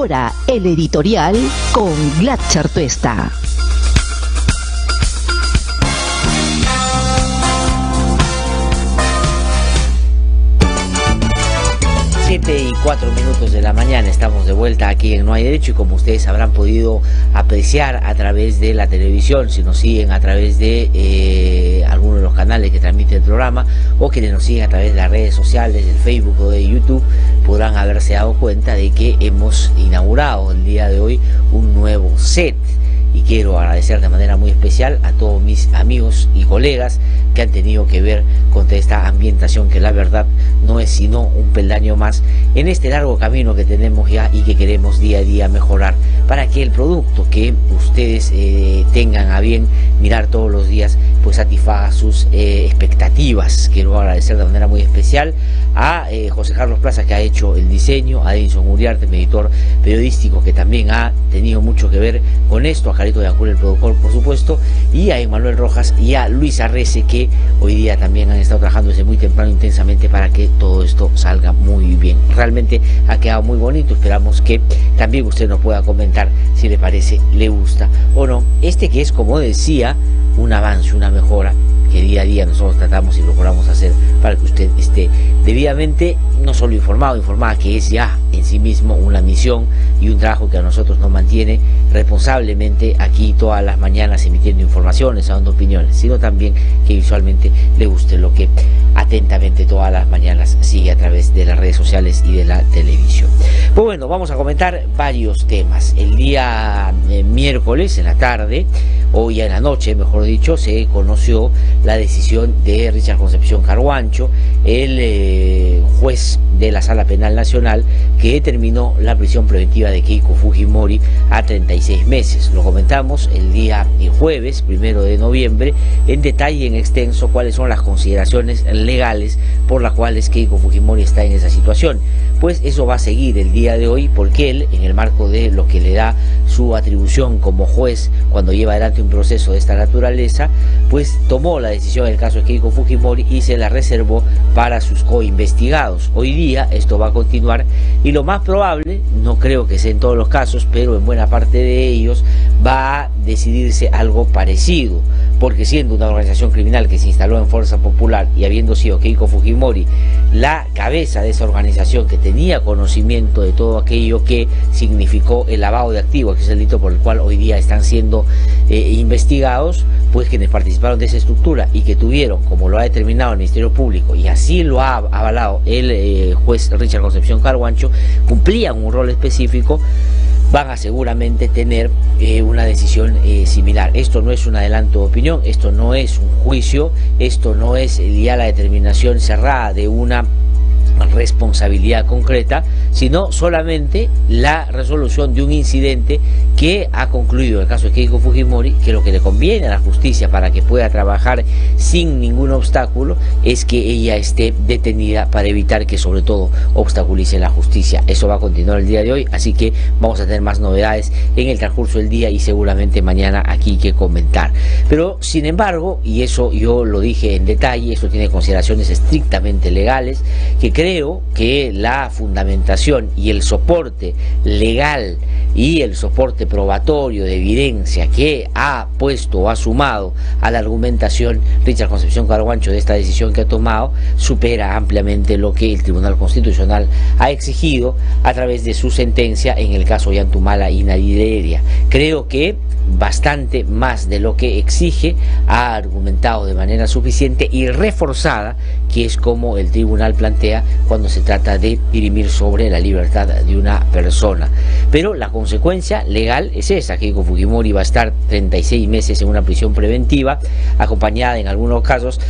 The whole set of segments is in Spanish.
Ahora el editorial con Glatzer Tuesta. 7:04 de la mañana, estamos de vuelta aquí en No Hay Derecho, y como ustedes habrán podido apreciar a través de la televisión, si nos siguen a través de algunos de los canales que transmite el programa, o quienes nos siguen a través de las redes sociales, del Facebook o de YouTube, podrán haberse dado cuenta de que hemos inaugurado el día de hoy un nuevo set. Y quiero agradecer de manera muy especial a todos mis amigos y colegas que han tenido que ver con esta ambientación, que la verdad no es sino un peldaño más en este largo camino que tenemos ya y que queremos día a día mejorar, para que el producto que ustedes tengan a bien mirar todos los días pues satisfaga sus expectativas. Quiero agradecer de manera muy especial a José Carlos Plaza, que ha hecho el diseño, a Edison Uriarte, mi editor periodístico, que también ha tenido mucho que ver con esto, a Carito de Acul, el productor, por supuesto, y a Emanuel Rojas y a Luis Arrece, que hoy día también han estado trabajando desde muy temprano intensamente para que todo esto salga muy bien. Realmente ha quedado muy bonito. Esperamos que también usted nos pueda comentar si le parece, le gusta o no. Este que es, como decía, un avance, una mejora que día a día nosotros tratamos y procuramos hacer para que usted esté debidamente no solo informada, que es ya en sí mismo una misión y un trabajo que a nosotros nos mantiene responsablemente aquí todas las mañanas emitiendo informaciones, dando opiniones, sino también que visualmente le guste lo que atentamente todas las mañanas sigue a través de las redes sociales y de la televisión. Pues bueno, vamos a comentar varios temas. El día miércoles en la tarde, o ya en la noche mejor dicho, se conoció la decisión de Richard Concepción Carhuancho, el juez de la Sala Penal Nacional, que determinó la prisión preventiva de Keiko Fujimori a 36 meses. Lo comentamos el día jueves 1 de noviembre en detalle y en extenso cuáles son las consideraciones legales por las cuales Keiko Fujimori está en esa situación. Pues eso va a seguir el día de hoy, porque él, en el marco de lo que le da su atribución como juez cuando lleva adelante un proceso de esta naturaleza, pues tomó la decisión en el caso de Keiko Fujimori y se la reservó para sus coinvestigados. Hoy día esto va a continuar y lo más probable, no creo que sea en todos los casos, pero en buena parte de ellos va a decidirse algo parecido, porque siendo una organización criminal que se instaló en Fuerza Popular y habiendo sido Keiko Fujimori la cabeza de esa organización, que tenía conocimiento de todo aquello que significó el lavado de activos, que es el delito por el cual hoy día están siendo investigados, pues quienes participaron de esa estructura y que tuvieron, como lo ha determinado el Ministerio Público, y así lo ha avalado el juez Richard Concepción Carhuancho, cumplían un rol específico, van a seguramente tener una decisión similar. Esto no es un adelanto de opinión, esto no es un juicio, esto no es ya la determinación cerrada de una responsabilidad concreta, sino solamente la resolución de un incidente que ha concluido en el caso de Keiko Fujimori, que lo que le conviene a la justicia para que pueda trabajar sin ningún obstáculo es que ella esté detenida, para evitar que sobre todo obstaculice la justicia. Eso va a continuar el día de hoy, así que vamos a tener más novedades en el transcurso del día y seguramente mañana aquí que comentar. Pero sin embargo, y eso yo lo dije en detalle, esto tiene consideraciones estrictamente legales, que creo que la fundamentación y el soporte legal y el soporte probatorio de evidencia que ha puesto o ha sumado a la argumentación Richard Concepción Carhuancho de esta decisión que ha tomado supera ampliamente lo que el Tribunal Constitucional ha exigido a través de su sentencia en el caso Ollantumala y Nadideria. Creo que bastante más de lo que exige ha argumentado de manera suficiente y reforzada, que es como el tribunal plantea cuando se trata de dirimir sobre la libertad de una persona. Pero la consecuencia legal es esa: Keiko Fujimori va a estar 36 meses en una prisión preventiva, acompañada en algunos casos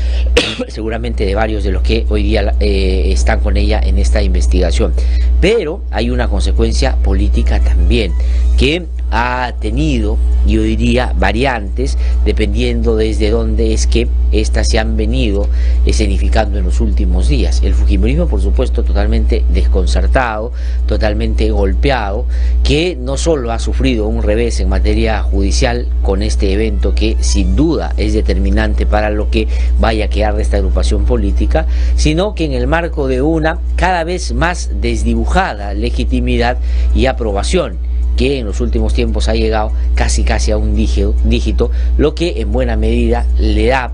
seguramente de varios de los que hoy día están con ella en esta investigación. Pero hay una consecuencia política también, que ha tenido, yo diría, variantes, dependiendo desde dónde es que éstas se han venido escenificando en los últimos días. El fujimorismo, por supuesto, totalmente desconcertado, totalmente golpeado, que no solo ha sufrido un revés en materia judicial con este evento que sin duda es determinante para lo que vaya a quedar de esta agrupación política, sino que en el marco de una cada vez más desdibujada legitimidad y aprobación, que en los últimos tiempos ha llegado casi a un dígito, lo que en buena medida le da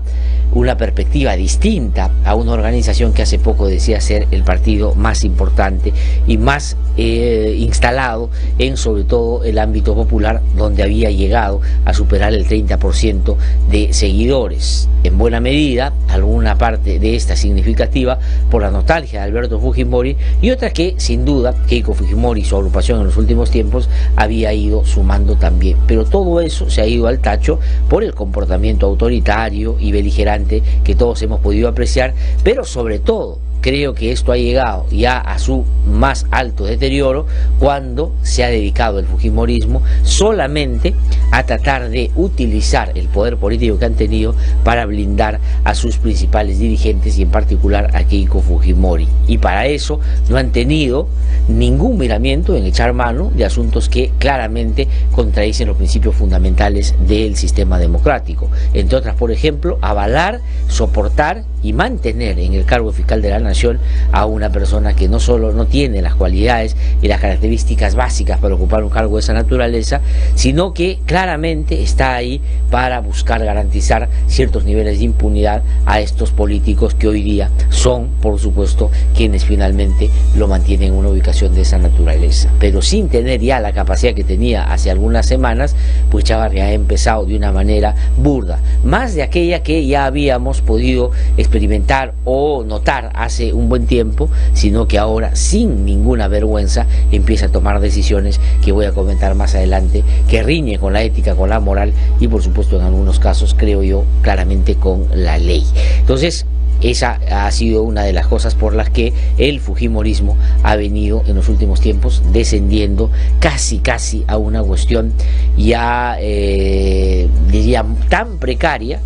una perspectiva distinta a una organización que hace poco decía ser el partido más importante y más instalado en sobre todo el ámbito popular, donde había llegado a superar el 30% de seguidores. En buena medida, alguna parte de esta significativa por la nostalgia de Alberto Fujimori, y otra que sin duda Keiko Fujimori y su agrupación en los últimos tiempos había ido sumando también. Pero todo eso se ha ido al tacho por el comportamiento autoritario y beligerante que todos hemos podido apreciar, pero sobre todo creo que esto ha llegado ya a su más alto deterioro cuando se ha dedicado el fujimorismo solamente a tratar de utilizar el poder político que han tenido para blindar a sus principales dirigentes y en particular a Keiko Fujimori. Y para eso no han tenido ningún miramiento en echar mano de asuntos que claramente contradicen los principios fundamentales del sistema democrático. Entre otras, por ejemplo, avalar, soportar y mantener en el cargo fiscal de la nación a una persona que no solo no tiene las cualidades y las características básicas para ocupar un cargo de esa naturaleza, sino que claramente está ahí para buscar garantizar ciertos niveles de impunidad a estos políticos que hoy día son, por supuesto, quienes finalmente lo mantienen en una ubicación de esa naturaleza. Pero sin tener ya la capacidad que tenía hace algunas semanas, pues Chávarri ha empezado de una manera burda, más de aquella que ya habíamos podido experimentar o notar hace un buen tiempo, sino que ahora sin ninguna vergüenza empieza a tomar decisiones que voy a comentar más adelante, que riñe con la ética, con la moral y por supuesto en algunos casos creo yo claramente con la ley. Entonces esa ha sido una de las cosas por las que el fujimorismo ha venido en los últimos tiempos descendiendo casi a una cuestión ya diría tan precaria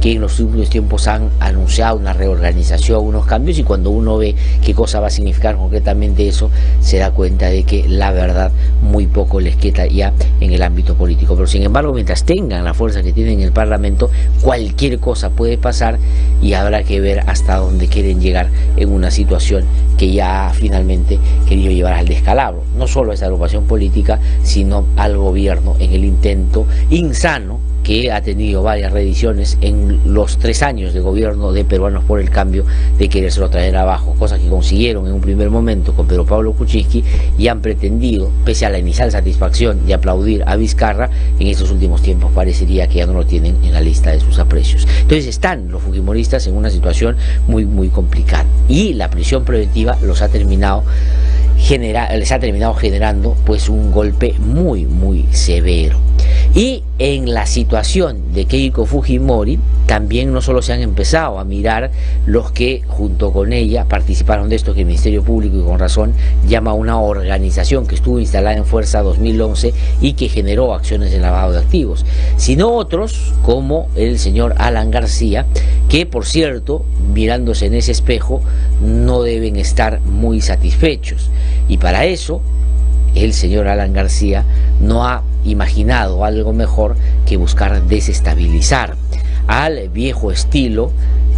que en los últimos tiempos han anunciado una reorganización, unos cambios, y cuando uno ve qué cosa va a significar concretamente eso, se da cuenta de que la verdad muy poco les queda ya en el ámbito político. Pero sin embargo, mientras tengan la fuerza que tienen en el Parlamento, cualquier cosa puede pasar y habrá que ver hasta dónde quieren llegar en una situación que ya finalmente querido llevar al descalabro, no solo a esta agrupación política, sino al gobierno en el intento insano que ha tenido varias reediciones en los 3 años de gobierno de Peruanos por el Cambio, de querérselo traer abajo, cosa que consiguieron en un primer momento con Pedro Pablo Kuczynski y han pretendido, pese a la inicial satisfacción de aplaudir a Vizcarra, en estos últimos tiempos parecería que ya no lo tienen en la lista de sus aprecios. Entonces están los fujimoristas en una situación muy complicada y la prisión preventiva les ha terminado generando pues un golpe muy severo. Y en la situación de Keiko Fujimori también no solo se han empezado a mirar los que junto con ella participaron de esto que el Ministerio Público, y con razón, llama una organización que estuvo instalada en fuerza 2011 y que generó acciones de lavado de activos, sino otros como el señor Alan García, que por cierto, mirándose en ese espejo, no deben estar muy satisfechos. Y para eso el señor Alan García no ha imaginado algo mejor que buscar desestabilizar al viejo estilo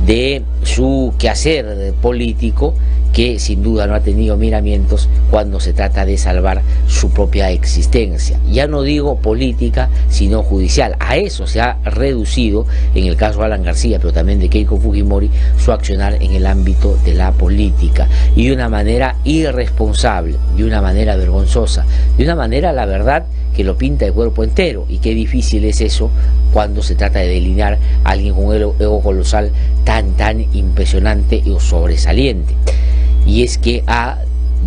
de su quehacer político, que sin duda no ha tenido miramientos cuando se trata de salvar su propia existencia. Ya no digo política, sino judicial. A eso se ha reducido, en el caso de Alan García, pero también de Keiko Fujimori, su accionar en el ámbito de la política. Y de una manera irresponsable, de una manera vergonzosa, de una manera, la verdad, que lo pinta de cuerpo entero. Y qué difícil es eso cuando se trata de delinear a alguien con un ego colosal tan impresionante y sobresaliente. Y es que ha,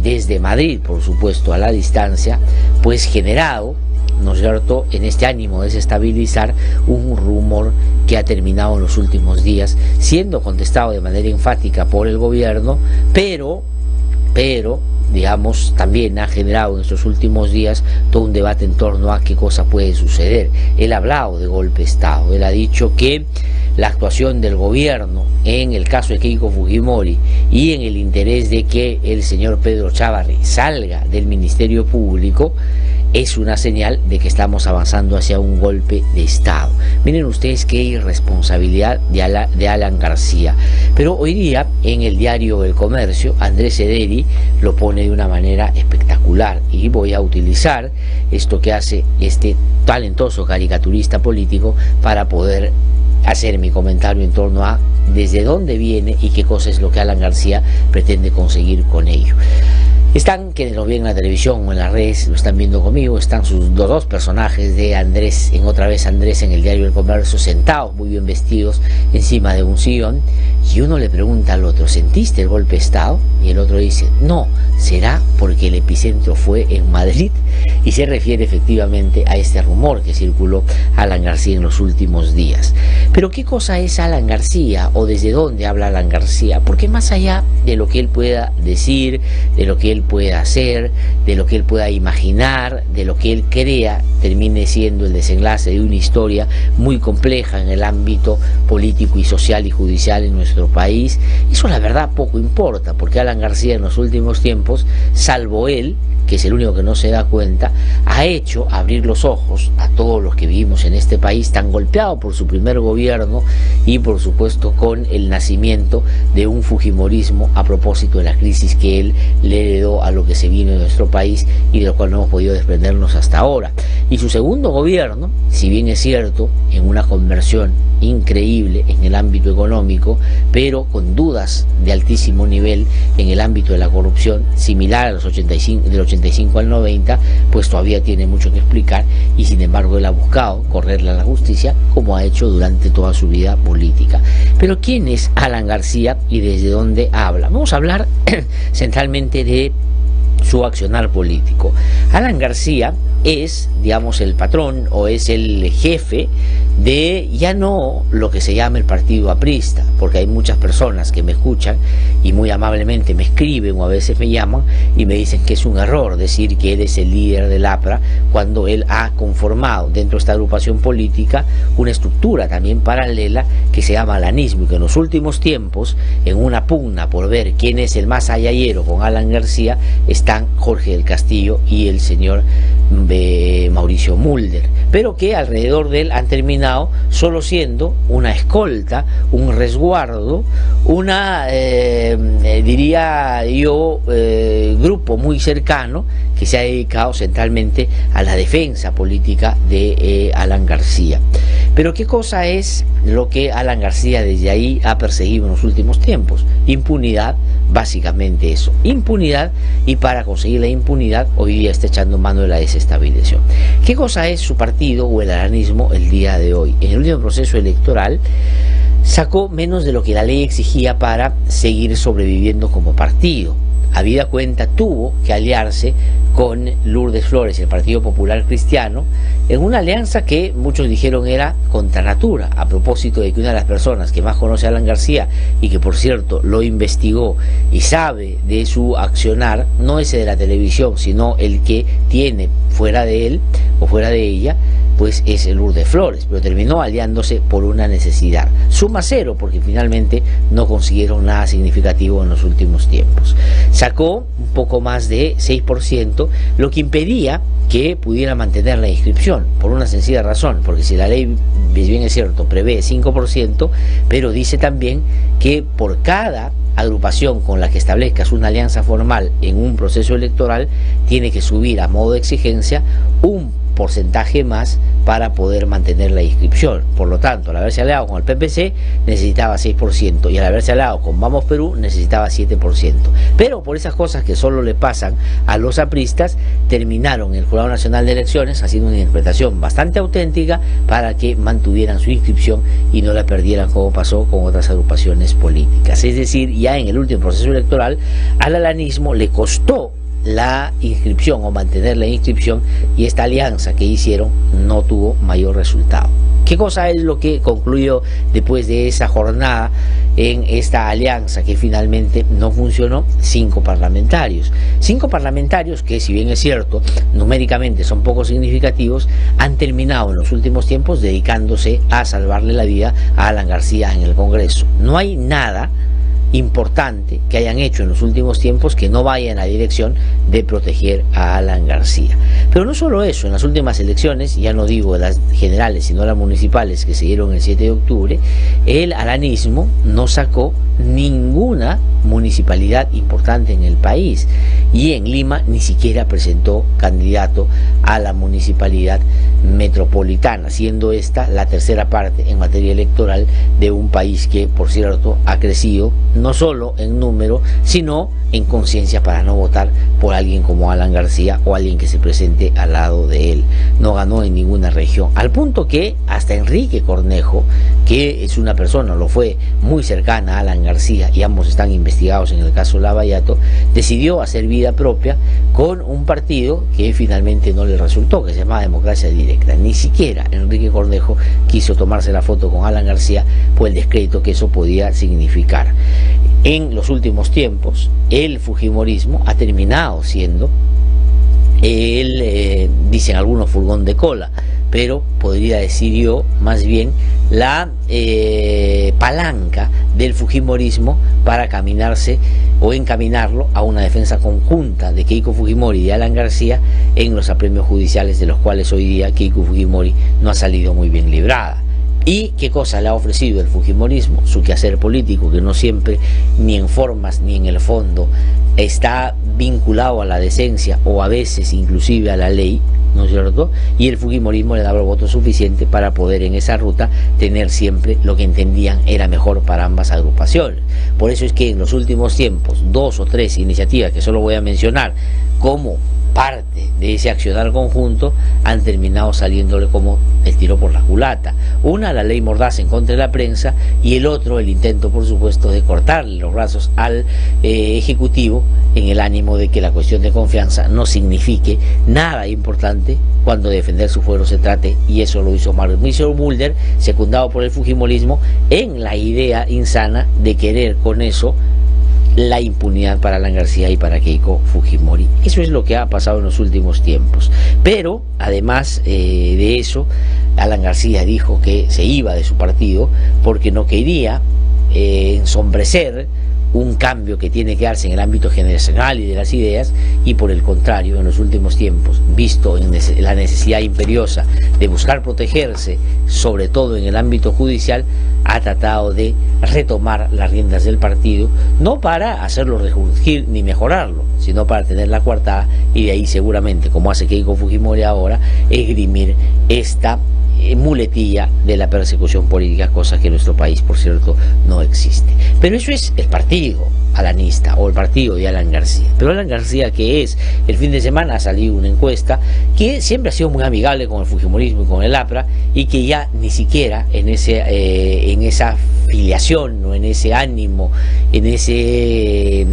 desde Madrid, por supuesto, a la distancia, pues generado, ¿no es cierto?, en este ánimo de desestabilizar, un rumor que ha terminado en los últimos días siendo contestado de manera enfática por el gobierno, pero pero digamos, también ha generado en estos últimos días todo un debate en torno a qué cosa puede suceder. Él ha hablado de golpe de Estado, él ha dicho que la actuación del gobierno en el caso de Keiko Fujimori y en el interés de que el señor Pedro Chávarri salga del Ministerio Público es una señal de que estamos avanzando hacia un golpe de Estado. Miren ustedes qué irresponsabilidad de Alan García. Pero hoy día en el diario El Comercio, Andrés Ederi lo pone de una manera espectacular, y voy a utilizar esto que hace este talentoso caricaturista político para poder hacer mi comentario en torno a desde dónde viene y qué cosa es lo que Alan García pretende conseguir con ello. Están, quienes lo ven en la televisión o en las redes, lo están viendo conmigo, están los dos personajes de Andrés, en Otra Vez Andrés, en el diario El Comercio, sentados, muy bien vestidos, encima de un sillón, y uno le pregunta al otro, ¿sentiste el golpe de Estado? Y el otro dice, no, será porque el epicentro fue en Madrid, y se refiere efectivamente a este rumor que circuló Alan García en los últimos días. Pero ¿qué cosa es Alan García, o desde dónde habla Alan García? Porque más allá de lo que él pueda decir, de lo que él pueda hacer, de lo que él pueda imaginar, de lo que él crea, termine siendo el desenlace de una historia muy compleja en el ámbito político y social y judicial en nuestro país, eso la verdad poco importa, porque Alan García en los últimos tiempos, salvo él, que es el único que no se da cuenta, ha hecho abrir los ojos a todos los que vivimos en este país tan golpeado por su primer gobierno y por supuesto con el nacimiento de un fujimorismo a propósito de la crisis que él le heredó a lo que se vino en nuestro país y de lo cual no hemos podido desprendernos hasta ahora. Y su segundo gobierno, si bien es cierto, en una conversión increíble en el ámbito económico, pero con dudas de altísimo nivel en el ámbito de la corrupción, similar a los 85, del 85 al 90, pues todavía tiene mucho que explicar, y sin embargo él ha buscado correrle a la justicia, como ha hecho durante toda su vida política. Pero ¿quién es Alan García y desde dónde habla? Vamos a hablar centralmente de su accionar político. Alan García es, digamos, el patrón o es el jefe de ya no lo que se llama el partido aprista, porque hay muchas personas que me escuchan y muy amablemente me escriben o a veces me llaman y me dicen que es un error decir que él es el líder del APRA cuando él ha conformado dentro de esta agrupación política una estructura también paralela que se llama alanismo, y que en los últimos tiempos, en una pugna por ver quién es el más ayayero con Alan García, están Jorge del Castillo y el señor Mauricio Mulder, pero que alrededor de él han terminado solo siendo una escolta, un resguardo, una diría yo grupo muy cercano que se ha dedicado centralmente a la defensa política de Alan García. Pero ¿qué cosa es lo que Alan García desde ahí ha perseguido en los últimos tiempos? Impunidad, básicamente eso, impunidad, y para conseguir la impunidad hoy día está echando mano de la desestabilización. ¿Qué cosa es su partido o el alanismo el día de hoy? En el último proceso electoral sacó menos de lo que la ley exigía para seguir sobreviviendo como partido. Habida cuenta tuvo que aliarse con Lourdes Flores, el Partido Popular Cristiano, en una alianza que muchos dijeron era contra natura, a propósito de que una de las personas que más conoce a Alan García y que por cierto lo investigó y sabe de su accionar, no ese de la televisión, sino el que tiene fuera de él o fuera de ella, pues es Lourdes Flores, pero terminó aliándose por una necesidad. Suma cero, porque finalmente no consiguieron nada significativo en los últimos tiempos. Sacó un poco más de 6%, lo que impedía que pudiera mantener la inscripción, por una sencilla razón, porque si la ley, bien es cierto, prevé 5%, pero dice también que por cada agrupación con la que establezcas una alianza formal en un proceso electoral, tiene que subir a modo de exigencia un porcentaje más para poder mantener la inscripción. Por lo tanto, al haberse aliado con el PPC necesitaba 6% y al haberse aliado con Vamos Perú necesitaba 7%. Pero por esas cosas que solo le pasan a los apristas, terminaron el Jurado Nacional de Elecciones haciendo una interpretación bastante auténtica para que mantuvieran su inscripción y no la perdieran como pasó con otras agrupaciones políticas. Es decir, ya en el último proceso electoral al alanismo le costó la inscripción o mantener la inscripción, y esta alianza que hicieron no tuvo mayor resultado. ¿Qué cosa es lo que concluyó después de esa jornada en esta alianza que finalmente no funcionó? 5 parlamentarios. 5 parlamentarios que, si bien es cierto, numéricamente son poco significativos, han terminado en los últimos tiempos dedicándose a salvarle la vida a Alan García en el Congreso. No hay nada importante que hayan hecho en los últimos tiempos que no vaya en la dirección de proteger a Alan García. Pero no solo eso, en las últimas elecciones, ya no digo las generales sino las municipales que se dieron el 7 de octubre, el alanismo no sacó ninguna municipalidad importante en el país, y en Lima ni siquiera presentó candidato a la municipalidad metropolitana, siendo esta la tercera parte en materia electoral de un país que, por cierto, ha crecido no solo en número, sino en conciencia para no votar por alguien como Alan García o alguien que se presente al lado de él. No ganó en ninguna región, al punto que hasta Enrique Cornejo, que es una persona, lo fue, muy cercana a Alan García, y ambos están investigados en el caso Lavallato, decidió hacer vida propia con un partido que finalmente no le resultó, que se llamaba Democracia Directa. Ni siquiera Enrique Cornejo quiso tomarse la foto con Alan García por el descrédito que eso podía significar. En los últimos tiempos, el fujimorismo ha terminado siendo dicen algunos, furgón de cola, pero podría decir yo más bien la palanca del fujimorismo para caminarse o encaminarlo a una defensa conjunta de Keiko Fujimori y de Alan García en los apremios judiciales, de los cuales hoy día Keiko Fujimori no ha salido muy bien librada. ¿Y qué cosa le ha ofrecido el fujimorismo? Su quehacer político, que no siempre, ni en formas ni en el fondo, está vinculado a la decencia o a veces inclusive a la ley, ¿no es cierto? Y el fujimorismo le daba el voto suficiente para poder en esa ruta tener siempre lo que entendían era mejor para ambas agrupaciones. Por eso es que en los últimos tiempos, 2 o 3 iniciativas que solo voy a mencionar como parte de ese accionar conjunto, han terminado saliéndole como el tiro por la culata. Una, la ley Mordaza en contra de la prensa, y el otro, el intento, por supuesto, de cortarle los brazos al Ejecutivo, en el ánimo de que la cuestión de confianza no signifique nada importante cuando de defender su fuero se trate, y eso lo hizo Mauricio Mulder, secundado por el fujimorismo, en la idea insana de querer con eso la impunidad para Alan García y para Keiko Fujimori. Eso es lo que ha pasado en los últimos tiempos. Pero además de eso, Alan García dijo que se iba de su partido porque no quería ensombrecer un cambio que tiene que darse en el ámbito generacional y de las ideas, y por el contrario, en los últimos tiempos, visto en la necesidad imperiosa de buscar protegerse, sobre todo en el ámbito judicial, ha tratado de retomar las riendas del partido, no para hacerlo resurgir ni mejorarlo, sino para tener la coartada, y de ahí seguramente, como hace Keiko Fujimori ahora, esgrimir esta muletilla de la persecución política, cosa que en nuestro país, por cierto, no existe. Pero eso es el partido alanista o el partido de Alan García. Pero Alan García, que es, el fin de semana ha salido una encuesta que siempre ha sido muy amigable con el fujimorismo y con el APRA, y que ya ni siquiera en esa filiación o en ese ánimo, en ese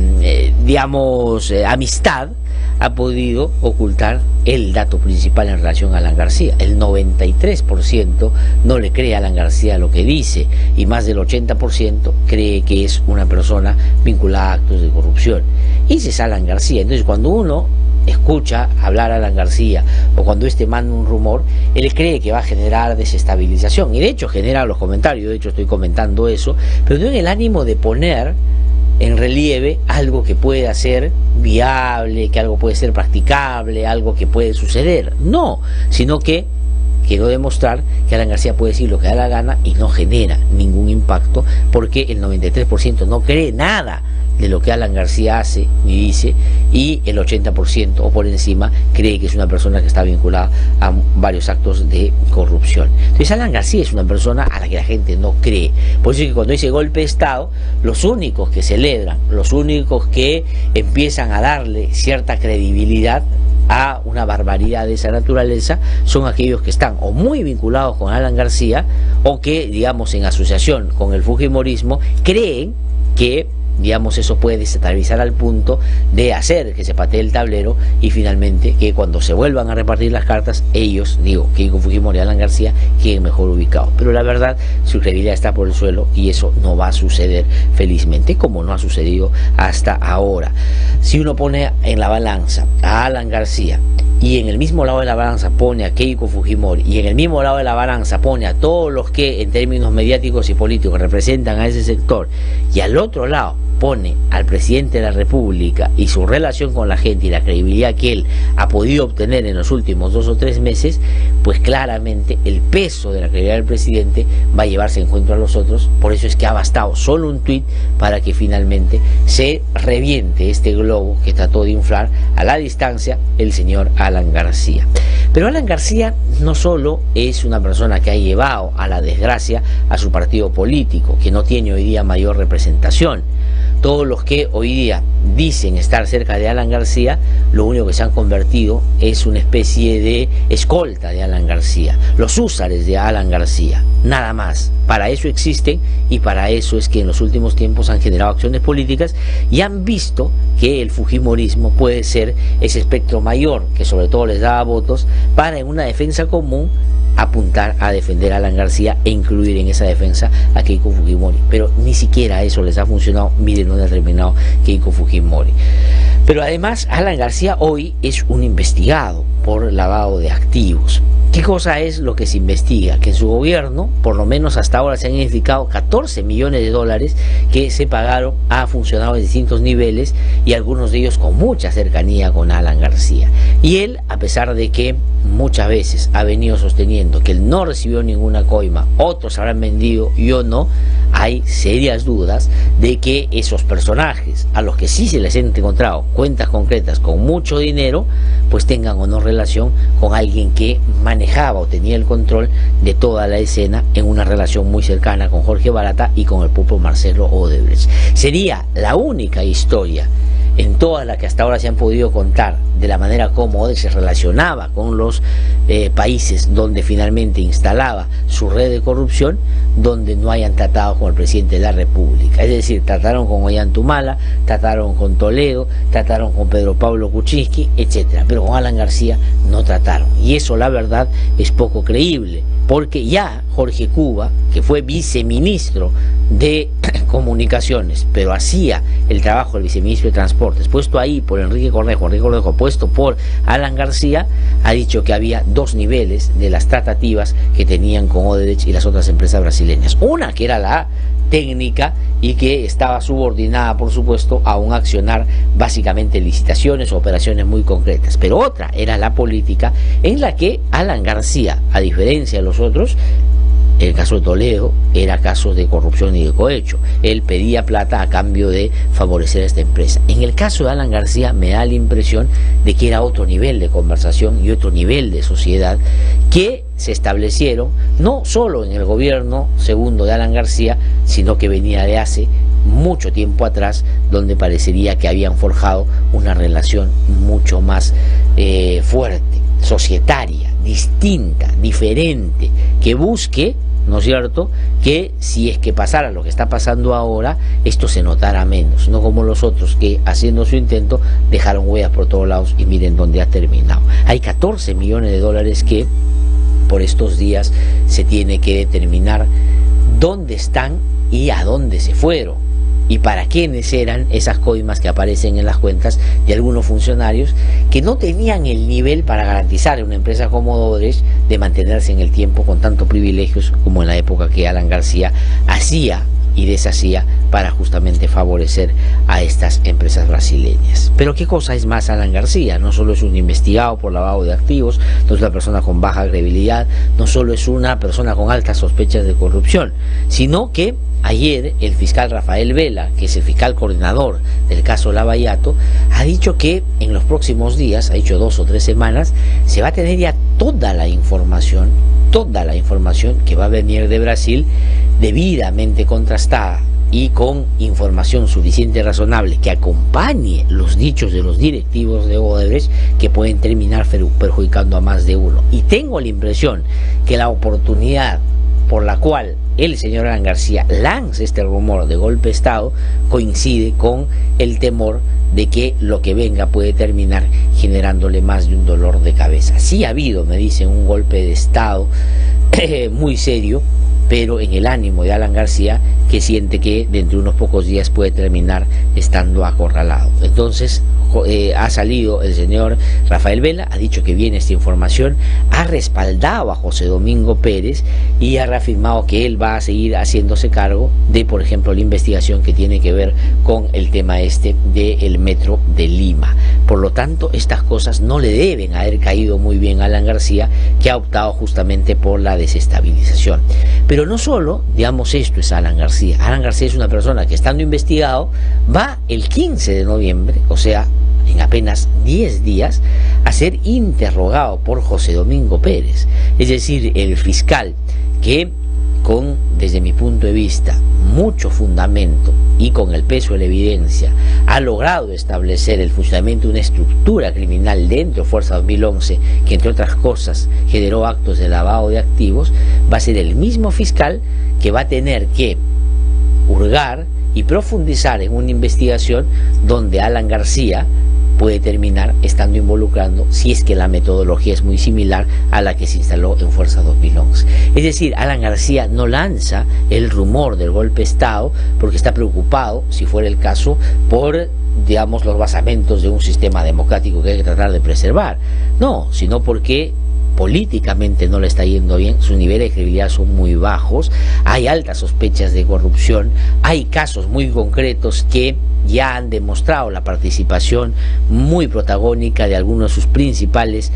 digamos amistad, ha podido ocultar el dato principal en relación a Alan García. El 93% no le cree a Alan García lo que dice, y más del 80% cree que es una persona vinculada a actos de corrupción. Ese es Alan García. Entonces, cuando uno escucha hablar a Alan García, o cuando este manda un rumor, él cree que va a generar desestabilización, y de hecho genera los comentarios. De hecho estoy comentando eso, pero no en el ánimo de poner en relieve algo que pueda ser viable, que algo puede ser practicable, algo que puede suceder, no, sino que quiero demostrar que Alan García puede decir lo que da la gana y no genera ningún impacto, porque el 93% no cree nada de lo que Alan García hace ni dice, y el 80% o por encima cree que es una persona que está vinculada a varios actos de corrupción. Entonces Alan García es una persona a la que la gente no cree. Por eso es que cuando dice golpe de Estado, los únicos que celebran, los únicos que empiezan a darle cierta credibilidad a una barbaridad de esa naturaleza, son aquellos que están o muy vinculados con Alan García, o que, digamos, en asociación con el fujimorismo, creen que digamos, eso puede desestabilizar al punto de hacer que se patee el tablero y finalmente que cuando se vuelvan a repartir las cartas, ellos, digo, Keiko Fujimori y Alan García, queden mejor ubicados. Pero la verdad, su credibilidad está por el suelo y eso no va a suceder felizmente, como no ha sucedido hasta ahora. Si uno pone en la balanza a Alan García y en el mismo lado de la balanza pone a Keiko Fujimori y en el mismo lado de la balanza pone a todos los que en términos mediáticos y políticos representan a ese sector, y al otro lado pone al presidente de la República y su relación con la gente y la credibilidad que él ha podido obtener en los últimos 2 o 3 meses, pues claramente el peso de la credibilidad del presidente va a llevarse en cuenta a los otros. Por eso es que ha bastado solo un tuit para que finalmente se reviente este globo que trató de inflar a la distancia el señor Alan García. Pero Alan García no solo es una persona que ha llevado a la desgracia a su partido político, que no tiene hoy día mayor representación. Todos los que hoy día dicen estar cerca de Alan García, lo único que se han convertido es una especie de escolta de Alan García, los húsares de Alan García, nada más. Para eso existen y para eso es que en los últimos tiempos han generado acciones políticas y han visto que el fujimorismo puede ser ese espectro mayor que sobre todo les daba votos para en una defensa común apuntar a defender a Alan García e incluir en esa defensa a Keiko Fujimori. Pero ni siquiera eso les ha funcionado. Miren dónde ha terminado Keiko Fujimori. Pero además Alan García hoy es un investigado por lavado de activos. ¿Qué cosa es lo que se investiga? Que en su gobierno, por lo menos hasta ahora, se han identificado 14 millones de dólares que se pagaron a funcionarios de distintos niveles y algunos de ellos con mucha cercanía con Alan García. Y él, a pesar de que muchas veces ha venido sosteniendo que él no recibió ninguna coima, otros habrán vendido, yo no, hay serias dudas de que esos personajes a los que sí se les han encontrado cuentas concretas con mucho dinero, pues tengan o no relación con alguien que manejaba o tenía el control de toda la escena en una relación muy cercana con Jorge Barata y con el propio Marcelo Odebrecht. Sería la única historia en todas las que hasta ahora se han podido contar de la manera como Odebrecht se relacionaba con los países donde finalmente instalaba su red de corrupción, donde no hayan tratado con el presidente de la República. Es decir, trataron con Ollantumala, trataron con Toledo, trataron con Pedro Pablo Kuczynski, etcétera, pero con Alan García no trataron. Y eso, la verdad, es poco creíble, porque ya Jorge Cuba, que fue viceministro de Comunicaciones, pero hacía el trabajo del viceministro de Transportes, puesto ahí por Enrique Cornejo puesto por Alan García, ha dicho que había 2 niveles de las tratativas que tenían con Odebrecht y las otras empresas brasileñas. Una que era la técnica y que estaba subordinada, por supuesto, a un accionar básicamente licitaciones o operaciones muy concretas, pero otra era la política, en la que Alan García, a diferencia de los otros, el caso de Toledo era caso de corrupción y de cohecho. Él pedía plata a cambio de favorecer a esta empresa. En el caso de Alan García me da la impresión de que era otro nivel de conversación y otro nivel de sociedad que se establecieron no solo en el gobierno segundo de Alan García, sino que venía de hace mucho tiempo atrás, donde parecería que habían forjado una relación mucho más fuerte, societaria, distinta, diferente, que busque, ¿no es cierto?, que si es que pasara lo que está pasando ahora, esto se notara menos, no como los otros que, haciendo su intento, dejaron huellas por todos lados y miren dónde ha terminado. Hay 14 millones de dólares que por estos días se tiene que determinar dónde están y a dónde se fueron, y para quiénes eran esas coimas que aparecen en las cuentas de algunos funcionarios que no tenían el nivel para garantizar a una empresa como Odebrecht de mantenerse en el tiempo con tantos privilegios como en la época que Alan García hacía y deshacía para justamente favorecer a estas empresas brasileñas. Pero ¿qué cosa es más Alan García? No solo es un investigado por lavado de activos, no es una persona con baja credibilidad, no solo es una persona con altas sospechas de corrupción, sino que ayer el fiscal Rafael Vela, que es el fiscal coordinador del caso Lavallato, ha dicho que en los próximos días, ha dicho 2 o 3 semanas, se va a tener ya toda la información que va a venir de Brasil debidamente contrastada y con información suficiente y razonable que acompañe los dichos de los directivos de Odebrecht, que pueden terminar perjudicando a más de uno. Y tengo la impresión que la oportunidad por la cual el señor Alan García lanza este rumor de golpe de Estado coincide con el temor de que lo que venga puede terminar generándole más de un dolor de cabeza. Sí ha habido, me dicen, un golpe de Estado muy serio, pero en el ánimo de Alan García, que siente que dentro de unos pocos días puede terminar estando acorralado. Entonces ha salido el señor Rafael Vela, ha dicho que viene esta información, ha respaldado a José Domingo Pérez y ha reafirmado que él va a seguir haciéndose cargo de, por ejemplo, la investigación que tiene que ver con el tema del metro de Lima. Por lo tanto, estas cosas no le deben haber caído muy bien a Alan García, que ha optado justamente por la desestabilización. Pero no solo, digamos, esto es Alan García. Alan García es una persona que, estando investigado, va el 15 de noviembre, o sea, en apenas 10 días, a ser interrogado por José Domingo Pérez. Es decir, el fiscal que, con, desde mi punto de vista, mucho fundamento y con el peso de la evidencia, ha logrado establecer el funcionamiento de una estructura criminal dentro de Fuerza 2011, que entre otras cosas generó actos de lavado de activos, va a ser el mismo fiscal que va a tener que hurgar y profundizar en una investigación donde Alan García puede terminar estando involucrando, si es que la metodología es muy similar a la que se instaló en Fuerza 2011. Es decir, Alan García no lanza el rumor del golpe de Estado porque está preocupado, si fuera el caso, por, digamos, los basamentos de un sistema democrático que hay que tratar de preservar. No, sino porque políticamente no le está yendo bien, sus niveles de credibilidad son muy bajos, hay altas sospechas de corrupción, hay casos muy concretos que ya han demostrado la participación muy protagónica de algunos de sus principales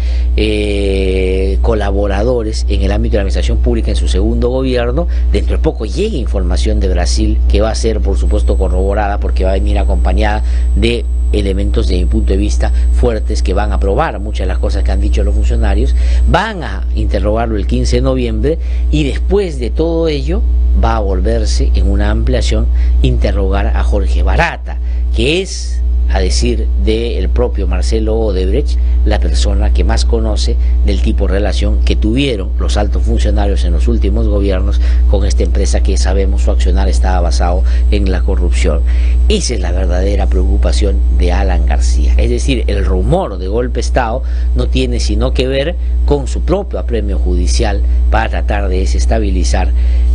colaboradores en el ámbito de la administración pública en su segundo gobierno. Dentro de poco llega información de Brasil que va a ser, por supuesto, corroborada, porque va a venir acompañada de elementos, de mi punto de vista, fuertes, que van a probar muchas de las cosas que han dicho los funcionarios. Van a interrogarlo el 15 de noviembre y después de todo ello va a volverse, en una ampliación, interrogar a Jorge Barata, que es, a decir del propio Marcelo Odebrecht, la persona que más conoce del tipo de relación que tuvieron los altos funcionarios en los últimos gobiernos con esta empresa que sabemos su accionar estaba basado en la corrupción. Esa es la verdadera preocupación de Alan García. Es decir, el rumor de golpe de Estado no tiene sino que ver con su propio apremio judicial para tratar de desestabilizar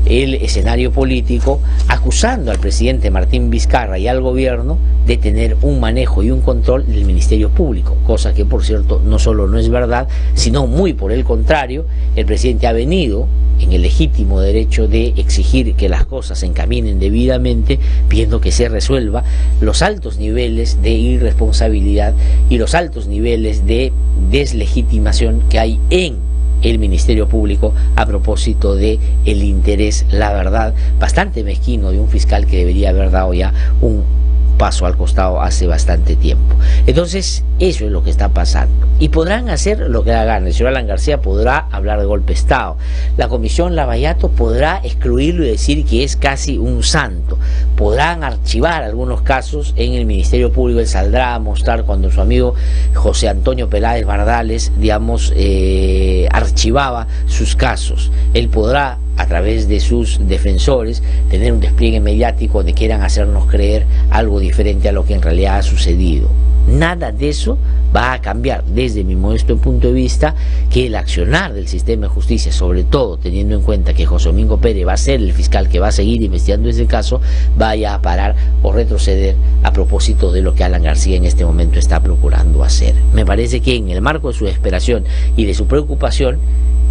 el escenario político, acusando al presidente Martín Vizcarra y al gobierno de tener un manejo y un control del Ministerio Público, cosa que, por cierto, no solo no es verdad, sino muy por el contrario. El presidente ha venido en el legítimo derecho de exigir que las cosas se encaminen debidamente, pidiendo que se resuelva los altos niveles de irresponsabilidad y los altos niveles de deslegitimación que hay en el Ministerio Público a propósito de el interés, la verdad, bastante mezquino de un fiscal que debería haber dado ya un paso al costado hace bastante tiempo. Entonces, eso es lo que está pasando. Y podrán hacer lo que hagan. El señor Alan García podrá hablar de golpe de Estado. La Comisión Lavallato podrá excluirlo y decir que es casi un santo. Podrán archivar algunos casos en el Ministerio Público. Él saldrá a mostrar cuando su amigo José Antonio Peláez Bardales, digamos, archivaba sus casos. Él podrá, a través de sus defensores, tener un despliegue mediático de que quieran hacernos creer algo diferente a lo que en realidad ha sucedido. Nada de eso va a cambiar, desde mi modesto punto de vista, que el accionar del sistema de justicia, sobre todo teniendo en cuenta que José Domingo Pérez va a ser el fiscal que va a seguir investigando ese caso, vaya a parar o retroceder a propósito de lo que Alan García en este momento está procurando hacer. Me parece que en el marco de su desesperación y de su preocupación,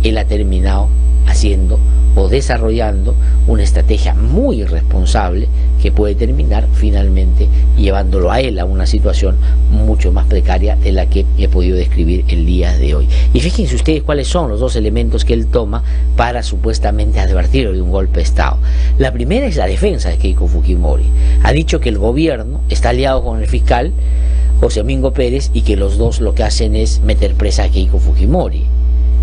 él ha terminado haciendo o desarrollando una estrategia muy irresponsable que puede terminar finalmente llevándolo a él a una situación mucho más precaria de la que he podido describir el día de hoy. Y fíjense ustedes cuáles son los dos elementos que él toma para supuestamente advertir de un golpe de Estado. La primera es la defensa de Keiko Fujimori. Ha dicho que el gobierno está aliado con el fiscal José Domingo Pérez y que los dos lo que hacen es meter presa a Keiko Fujimori.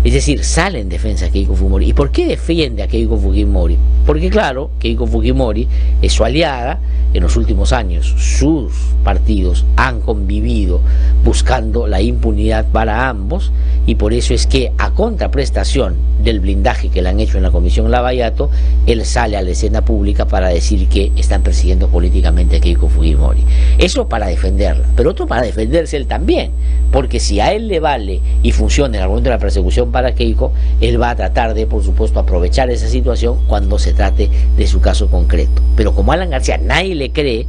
Es decir, sale en defensa de Keiko Fujimori. ¿Y por qué defiende a Keiko Fujimori? Porque claro, Keiko Fujimori es su aliada. En los últimos años sus partidos han convivido buscando la impunidad para ambos, y por eso es que, a contraprestación del blindaje que le han hecho en la Comisión Lavallato, él sale a la escena pública para decir que están persiguiendo políticamente a Keiko Fujimori. Eso para defenderla, pero otro para defenderse él también, porque si a él le vale y funciona el argumento de la persecución para Keiko, él va a tratar de, por supuesto, aprovechar esa situación cuando se trate de su caso concreto. Pero como Alan García nadie le cree,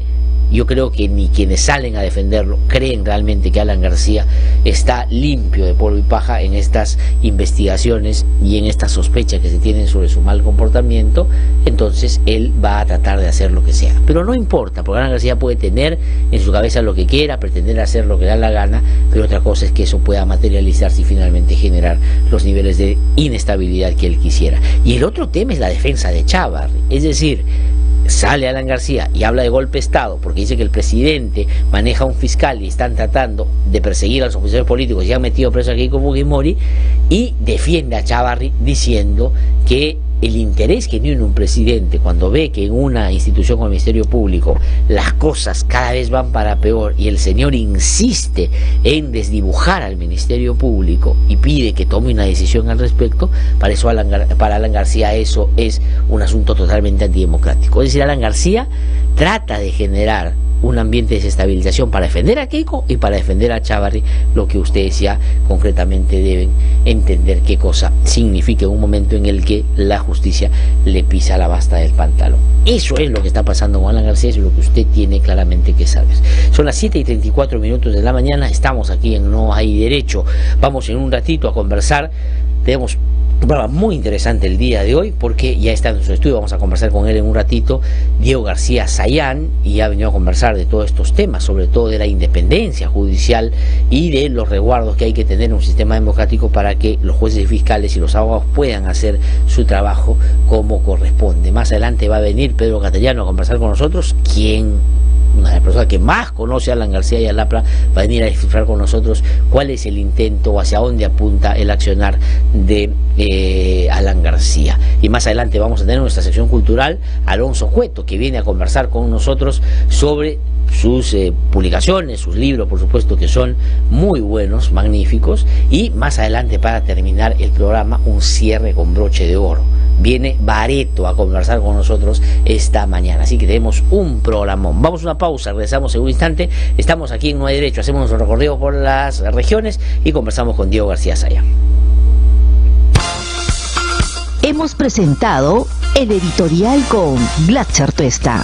yo creo que ni quienes salen a defenderlo creen realmente que Alan García está limpio de polvo y paja en estas investigaciones y en estas sospechas que se tienen sobre su mal comportamiento. Entonces él va a tratar de hacer lo que sea, pero no importa, porque Alan García puede tener en su cabeza lo que quiera, pretender hacer lo que le da la gana, pero otra cosa es que eso pueda materializarse y finalmente generar los niveles de inestabilidad que él quisiera. Y el otro tema es la defensa de Chávarri, es decir, sale Alan García y habla de golpe de Estado porque dice que el presidente maneja un fiscal y están tratando de perseguir a los opositores políticos y han metido preso a Keiko Fujimori, y defiende a Chávarri diciendo que el interés que tiene un presidente cuando ve que en una institución como el Ministerio Público las cosas cada vez van para peor y el señor insiste en desdibujar al Ministerio Público y pide que tome una decisión al respecto, para Alan García eso es un asunto totalmente antidemocrático. Es decir, Alan García trata de generar un ambiente de desestabilización para defender a Keiko y para defender a Chávarri, lo que ustedes ya concretamente deben entender qué cosa significa en un momento en el que la justicia le pisa la basta del pantalón. Eso es lo que está pasando con Alan García, es lo que usted tiene claramente que saber. Son las 7:34 de la mañana, estamos aquí en No Hay Derecho. Vamos en un ratito a conversar. Tenemos un programa muy interesante el día de hoy, porque ya está en nuestro estudio, vamos a conversar con él en un ratito, Diego García Sayán, y ha venido a conversar de todos estos temas, sobre todo de la independencia judicial y de los resguardos que hay que tener en un sistema democrático para que los jueces y fiscales y los abogados puedan hacer su trabajo como corresponde. Más adelante va a venir Pedro Castellano a conversar con nosotros, una de las personas que más conoce a Alan García y a Lapra, va a venir a descifrar con nosotros cuál es el intento o hacia dónde apunta el accionar de Alan García. Y más adelante vamos a tener en nuestra sección cultural a Alonso Cueto, que viene a conversar con nosotros sobre sus publicaciones, sus libros, por supuesto, que son muy buenos, magníficos. Y más adelante, para terminar el programa, un cierre con broche de oro. Viene Bareto a conversar con nosotros esta mañana, así que tenemos un programón. Vamos a una pausa, regresamos en un instante. Estamos aquí en No Hay Derecho, hacemos nuestro recorrido por las regiones y conversamos con Diego García Sayán. Hemos presentado el editorial con Glatzer Tuesta.